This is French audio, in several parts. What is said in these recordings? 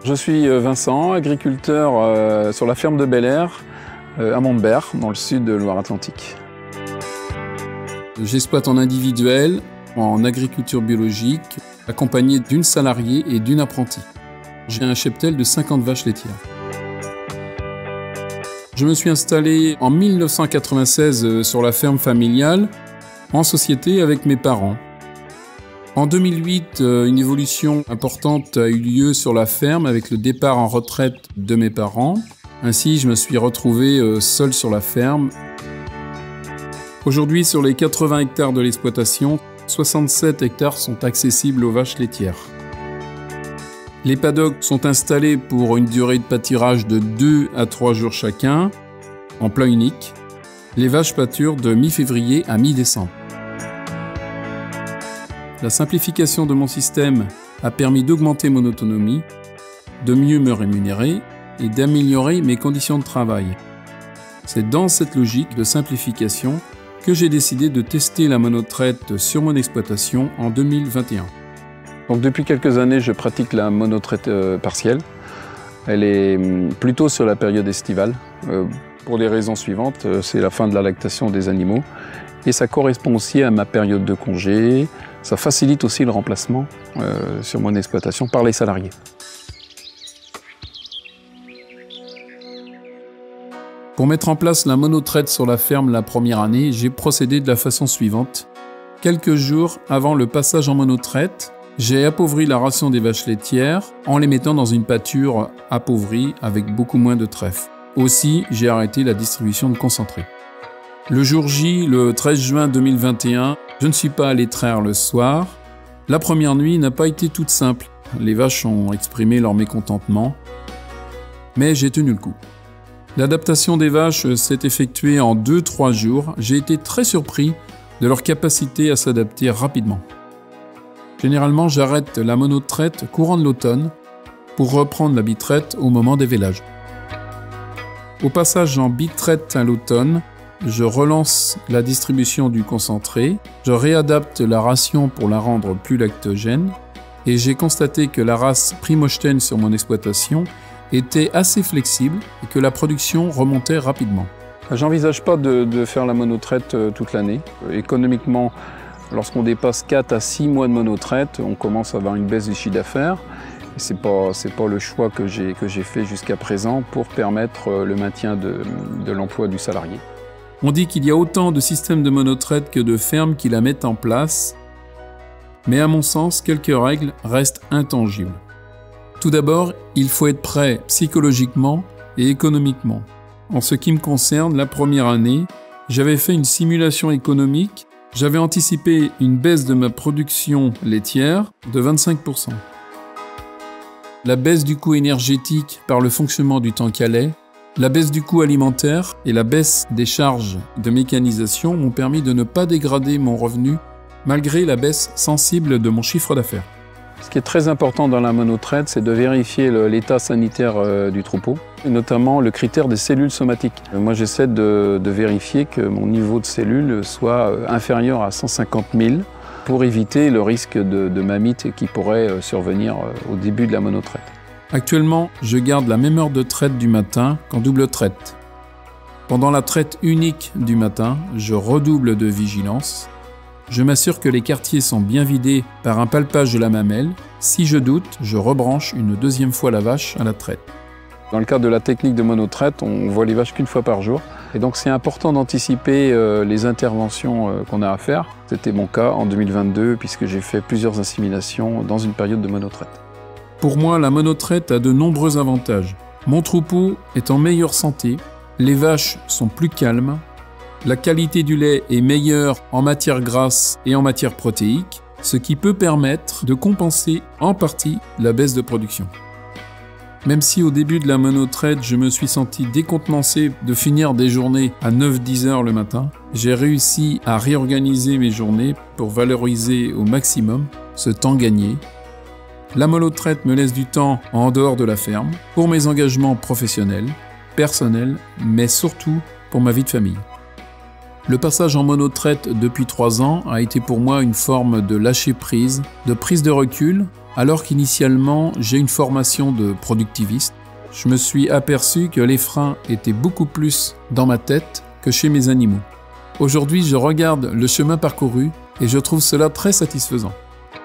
Je suis Vincent, agriculteur sur la ferme de Bel-Air à Montbert, dans le sud de Loire-Atlantique. J'exploite en individuel, en agriculture biologique, accompagné d'une salariée et d'une apprentie. J'ai un cheptel de 50 vaches laitières. Je me suis installé en 1996 sur la ferme familiale, en société avec mes parents. En 2008, une évolution importante a eu lieu sur la ferme avec le départ en retraite de mes parents. Ainsi, je me suis retrouvé seul sur la ferme. Aujourd'hui, sur les 80 hectares de l'exploitation, 67 hectares sont accessibles aux vaches laitières. Les paddocks sont installés pour une durée de pâturage de 2 à 3 jours chacun, en plat unique. Les vaches pâturent de mi-février à mi-décembre. La simplification de mon système a permis d'augmenter mon autonomie, de mieux me rémunérer et d'améliorer mes conditions de travail. C'est dans cette logique de simplification que j'ai décidé de tester la monotraite sur mon exploitation en 2021. Donc depuis quelques années, je pratique la monotraite partielle. Elle est plutôt sur la période estivale, pour les raisons suivantes. C'est la fin de la lactation des animaux et ça correspond aussi à ma période de congé. Ça facilite aussi le remplacement sur mon exploitation par les salariés. Pour mettre en place la monotraite sur la ferme la première année, j'ai procédé de la façon suivante. Quelques jours avant le passage en monotraite, j'ai appauvri la ration des vaches laitières en les mettant dans une pâture appauvrie avec beaucoup moins de trèfle. Aussi, j'ai arrêté la distribution de concentré. Le jour J, le 13 juin 2021, je ne suis pas allé traire le soir. La première nuit n'a pas été toute simple. Les vaches ont exprimé leur mécontentement, mais j'ai tenu le coup. L'adaptation des vaches s'est effectuée en 2-3 jours. J'ai été très surpris de leur capacité à s'adapter rapidement. Généralement, j'arrête la monotraite courant de l'automne pour reprendre la bitraite au moment des vélages. Au passage en bitraite à l'automne, je relance la distribution du concentré, je réadapte la ration pour la rendre plus lactogène et j'ai constaté que la race Primostein sur mon exploitation était assez flexible et que la production remontait rapidement. J'envisage pas de faire la monotraite toute l'année. Économiquement, lorsqu'on dépasse 4 à 6 mois de monotraite, on commence à avoir une baisse du chiffre d'affaires. C'est pas le choix que j'ai fait jusqu'à présent pour permettre le maintien de l'emploi du salarié. On dit qu'il y a autant de systèmes de monotraite que de fermes qui la mettent en place, mais à mon sens, quelques règles restent intangibles. Tout d'abord, il faut être prêt psychologiquement et économiquement. En ce qui me concerne, la première année, j'avais fait une simulation économique, j'avais anticipé une baisse de ma production laitière de 25%. La baisse du coût énergétique par le fonctionnement du tank à lait, la baisse du coût alimentaire et la baisse des charges de mécanisation m'ont permis de ne pas dégrader mon revenu malgré la baisse sensible de mon chiffre d'affaires. Ce qui est très important dans la monotraite, c'est de vérifier l'état sanitaire du troupeau, et notamment le critère des cellules somatiques. Moi, j'essaie de vérifier que mon niveau de cellules soit inférieur à 150 000 pour éviter le risque de mamite qui pourrait survenir au début de la monotraite. Actuellement, je garde la même heure de traite du matin qu'en double traite. Pendant la traite unique du matin, je redouble de vigilance. Je m'assure que les quartiers sont bien vidés par un palpage de la mamelle. Si je doute, je rebranche une deuxième fois la vache à la traite. Dans le cadre de la technique de monotraite, on voit les vaches qu'une fois par jour. Et donc c'est important d'anticiper les interventions qu'on a à faire. C'était mon cas en 2022 puisque j'ai fait plusieurs inséminations dans une période de monotraite. Pour moi, la monotraite a de nombreux avantages. Mon troupeau est en meilleure santé, les vaches sont plus calmes, la qualité du lait est meilleure en matière grasse et en matière protéique, ce qui peut permettre de compenser en partie la baisse de production. Même si au début de la monotraite, je me suis senti décontenancé de finir des journées à 9-10 heures le matin, j'ai réussi à réorganiser mes journées pour valoriser au maximum ce temps gagné. La monotraite me laisse du temps en dehors de la ferme, pour mes engagements professionnels, personnels, mais surtout pour ma vie de famille. Le passage en monotraite depuis 3 ans a été pour moi une forme de lâcher prise, de prise de recul Alors qu'initialement j'ai une formation de productiviste, je me suis aperçu que les freins étaient beaucoup plus dans ma tête que chez mes animaux. Aujourd'hui, je regarde le chemin parcouru et je trouve cela très satisfaisant.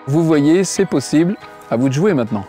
Vous voyez, c'est possible, à vous de jouer maintenant.